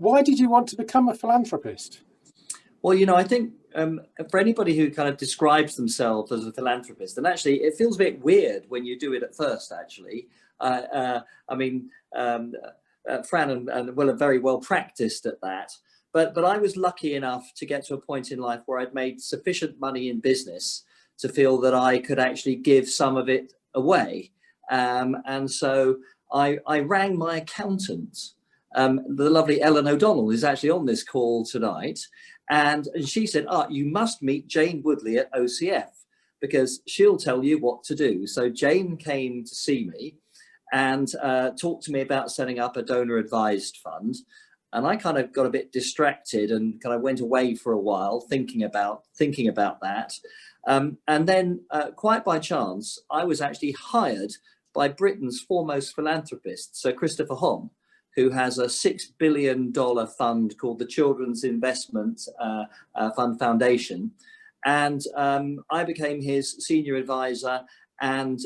Why did you want to become a philanthropist? Well, you know, I think for anybody who kind of describes themselves as a philanthropist, and actually it feels a bit weird when you do it at first, actually. I mean, Fran and Will are very well practiced at that. But I was lucky enough to get to a point in life where I'd made sufficient money in business to feel that I could actually give some of it away. And so I rang my accountant. The lovely Ellen O'Donnell is actually on this call tonight. And she said, you must meet Jane Woodley at OCF because she'll tell you what to do. So Jane came to see me and talked to me about setting up a donor advised fund. And I kind of got a bit distracted and kind of went away for a while thinking about that. And then quite by chance, I was actually hired by Britain's foremost philanthropist, Sir Christopher Hom, who has a $6 billion fund called the Children's Investment Fund Foundation. And I became his senior advisor and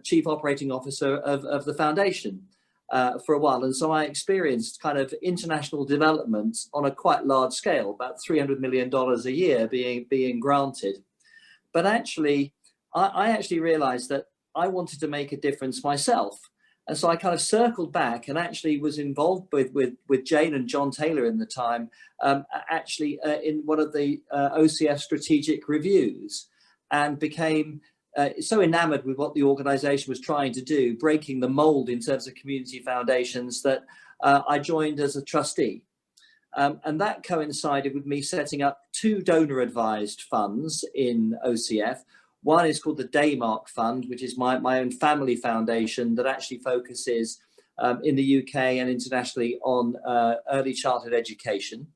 chief operating officer of the foundation for a while. And so I experienced kind of international development on a quite large scale, about $300 million a year being granted. But actually, I actually realized that I wanted to make a difference myself. And so I kind of circled back and actually was involved with Jane and John Taylor in the time, in one of the OCF strategic reviews, and became so enamored with what the organization was trying to do, breaking the mold in terms of community foundations, that I joined as a trustee. And that coincided with me setting up 2 donor advised funds in OCF. One is called the Daymark Fund, which is my own family foundation that actually focuses in the UK and internationally on early childhood education.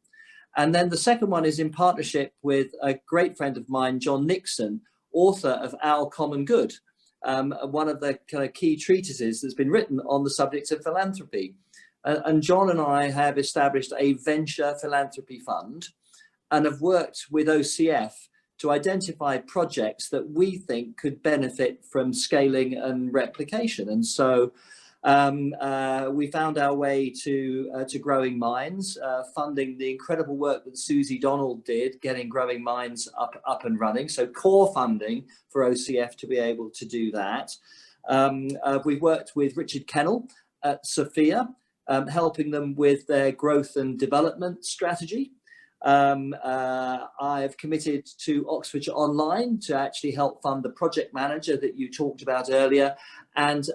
And then the second one is in partnership with a great friend of mine, John Nixon, author of Our Common Good, one of the kind of key treatises that's been written on the subject of philanthropy. And John and I have established a venture philanthropy fund and have worked with OCF to identify projects that we think could benefit from scaling and replication. And so we found our way to Growing Minds, funding the incredible work that Susie Donald did, getting Growing Minds up and running. So core funding for OCF to be able to do that. We've worked with Richard Kennell at Sophia, helping them with their growth and development strategy. I've committed to Oxfordshire Online to actually help fund the project manager that you talked about earlier, and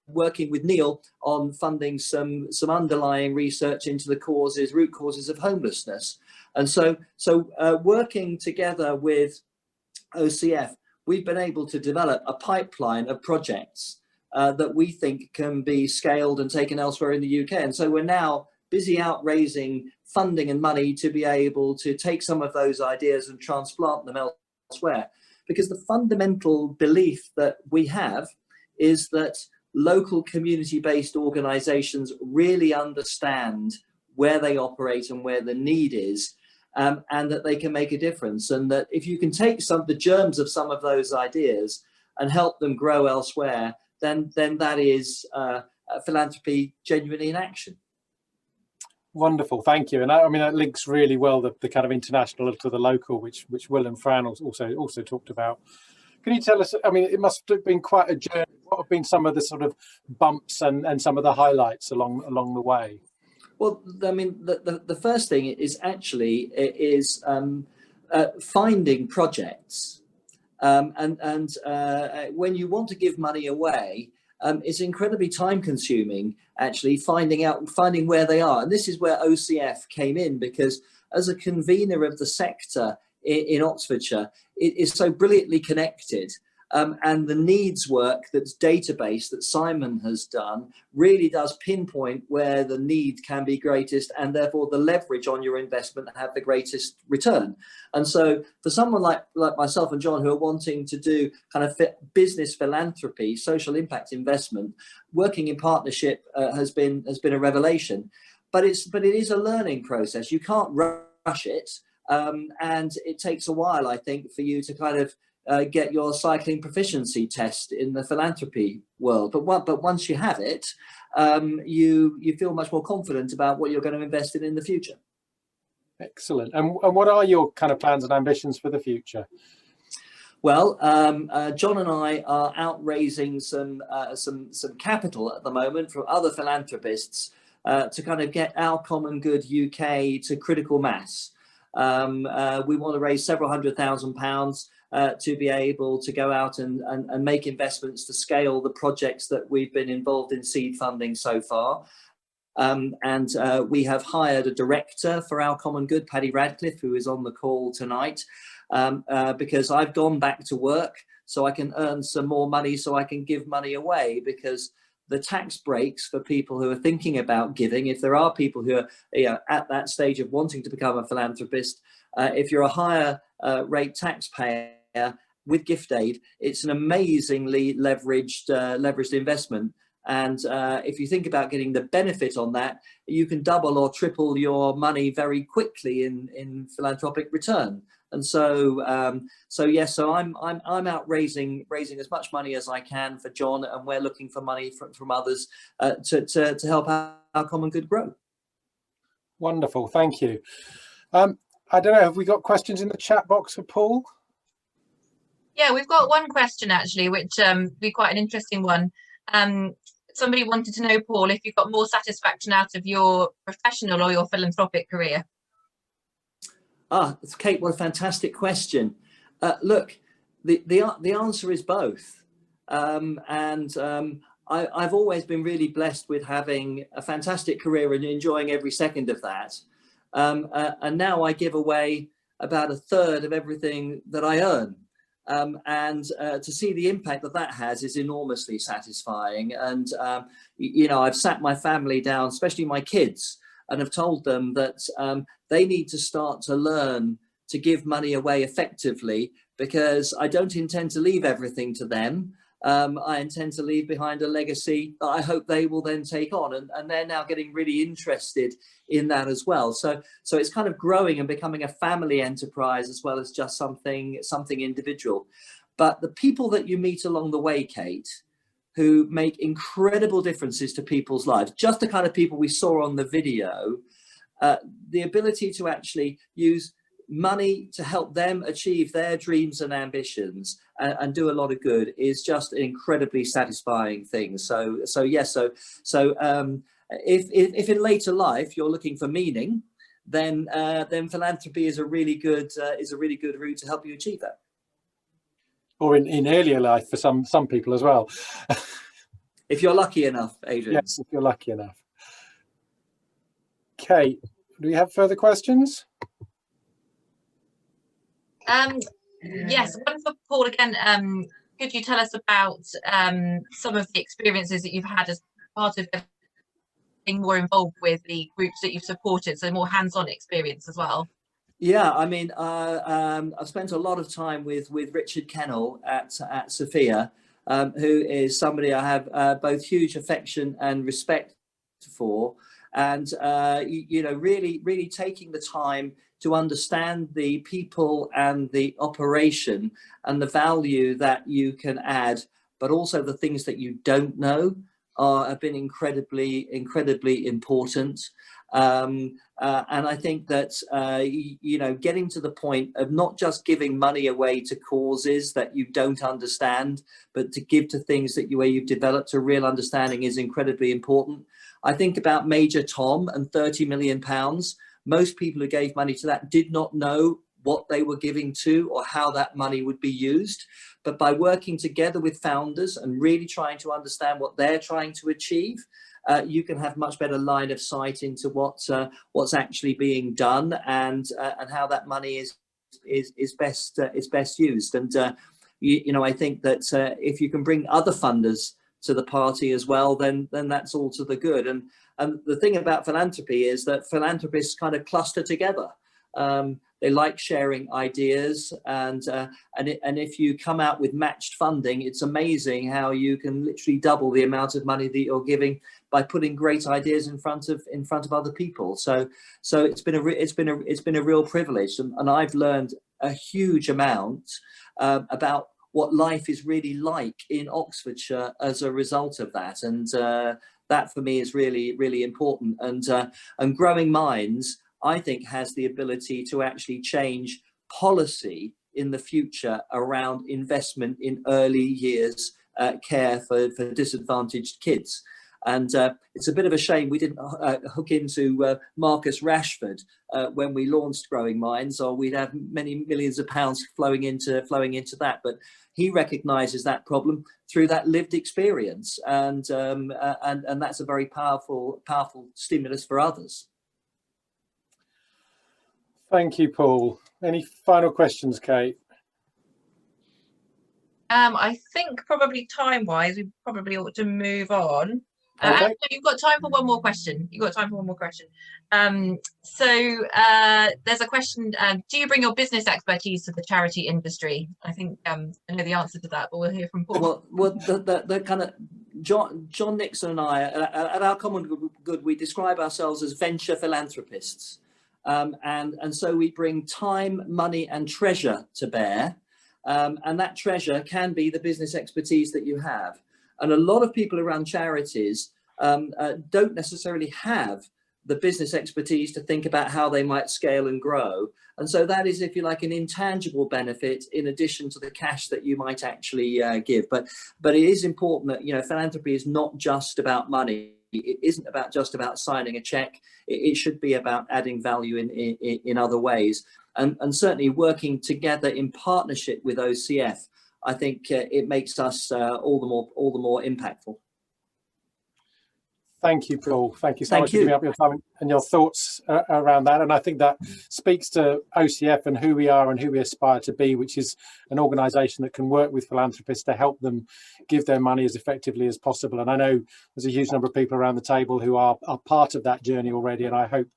working with Neil on funding some underlying research into the root causes of homelessness. And so working together with OCF, we've been able to develop a pipeline of projects that we think can be scaled and taken elsewhere in the UK. And so we're now busy out raising funding and money to be able to take some of those ideas and transplant them elsewhere. Because the fundamental belief that we have is that local community-based organizations really understand where they operate and where the need is, and that they can make a difference. And that if you can take the germs of some of those ideas and help them grow elsewhere, then that is philanthropy genuinely in action. Wonderful, thank you. And I mean, that links really well the kind of international to the local, which Will and Fran also talked about. Can you tell us, I mean, it must have been quite a journey. What have been some of the sort of bumps and some of the highlights along the way? Well, I mean, the first thing is actually finding projects. And when you want to give money away, it's incredibly time consuming, actually, finding where they are. And this is where OCF came in, because as a convener of the sector in Oxfordshire, it is so brilliantly connected. And the needs work that's database that Simon has done really does pinpoint where the need can be greatest, and therefore the leverage on your investment have the greatest return. And so for someone like myself and John, who are wanting to do kind of business philanthropy, social impact investment, working in partnership has been a revelation. But it is a learning process. You can't rush it. And it takes a while, I think, for you to kind of get your cycling proficiency test in the philanthropy world. But once you have it, you feel much more confident about what you're going to invest in the future. Excellent. And what are your kind of plans and ambitions for the future? Well, John and I are out raising some capital at the moment from other philanthropists to kind of get Our Common Good UK to critical mass. We want to raise several £100,000 to be able to go out and make investments to scale the projects that we've been involved in seed funding so far. We have hired a director for Our Common Good, Paddy Radcliffe, who is on the call tonight, because I've gone back to work so I can earn some more money so I can give money away, because the tax breaks for people who are thinking about giving, if there are people who are at that stage of wanting to become a philanthropist, if you're a higher rate taxpayer with gift aid, it's an amazingly leveraged investment. And if you think about getting the benefit on that, you can double or triple your money very quickly in philanthropic return. And so I'm out raising as much money as I can for John, and we're looking for money from others to help Our Common Good grow. Wonderful, thank you. I don't know, have we got questions in the chat box for Paul? Yeah, we've got one question actually, which would be quite an interesting one. Somebody wanted to know, Paul, if you got more satisfaction out of your professional or your philanthropic career. Kate, what a fantastic question. Look, the answer is both. I've always been really blessed with having a fantastic career and enjoying every second of that. And now I give away about a third of everything that I earn. To see the impact that has is enormously satisfying. And, I've sat my family down, especially my kids, and have told them that they need to start to learn to give money away effectively, because I don't intend to leave everything to them. I intend to leave behind a legacy that I hope they will then take on, and they're now getting really interested in that as well. So it's kind of growing and becoming a family enterprise as well as just something individual. But the people that you meet along the way, Kate, who make incredible differences to people's lives, just the kind of people we saw on the video, the ability to actually use money to help them achieve their dreams and ambitions and do a lot of good is just an incredibly satisfying thing. If in later life you're looking for meaning, then philanthropy is a really good route to help you achieve that. Or in earlier life for some people as well. If you're lucky enough, Adrian. Yes, if you're lucky enough. Kate, do we have further questions? Yes, one for Paul again. Could you tell us about some of the experiences that you've had as part of being more involved with the groups that you've supported, so more hands-on experience as well? Yeah, I mean, I've spent a lot of time with Richard Kennell at Sophia, who is somebody I have both huge affection and respect for, and really taking the time to understand the people and the operation and the value that you can add, but also the things that you don't know have been incredibly important. And I think that, getting to the point of not just giving money away to causes that you don't understand, but to give to things where you've developed a real understanding is incredibly important. I think about Major Tom and £30 million. Most people who gave money to that did not know what they were giving to or how that money would be used. But by working together with founders and really trying to understand what they're trying to achieve, you can have much better line of sight into what's actually being done and how that money is best used. And I think that if you can bring other funders to the party as well, then that's all to the good. And the thing about philanthropy is that philanthropists kind of cluster together. They like sharing ideas, and if you come out with matched funding, it's amazing how you can literally double the amount of money that you're giving by putting great ideas in front of other people. So it's been a real privilege, and I've learned a huge amount about what life is really like in Oxfordshire as a result of that. And that for me is really, really important. And Growing Minds, I think, has the ability to actually change policy in the future around investment in early years care for disadvantaged kids. And it's a bit of a shame we didn't hook into Marcus Rashford when we launched Growing Minds, or we'd have many millions of pounds flowing into that. But he recognises that problem through that lived experience, and that's a very powerful stimulus for others. Thank you, Paul. Any final questions, Kate? I think probably time-wise, we probably ought to move on. Okay. You've got time for one more question. So there's a question, do you bring your business expertise to the charity industry? I think I know the answer to that, but we'll hear from Paul. Well, the kind of John Nixon and I, at Our Common Good, we describe ourselves as venture philanthropists. And so we bring time, money and treasure to bear. And that treasure can be the business expertise that you have. And a lot of people around charities don't necessarily have the business expertise to think about how they might scale and grow. And so that is, if you like, an intangible benefit in addition to the cash that you might actually give. But it is important that, you know, philanthropy is not just about money. It isn't just about signing a check. It should be about adding value in other ways. And certainly working together in partnership with OCF, I think it makes us all the more impactful. Thank you, Paul. Thank you so much for giving up your time and your thoughts around that. And I think that speaks to OCF and who we are and who we aspire to be, which is an organisation that can work with philanthropists to help them give their money as effectively as possible. And I know there's a huge number of people around the table who are part of that journey already, and I hope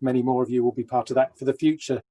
many more of you will be part of that for the future.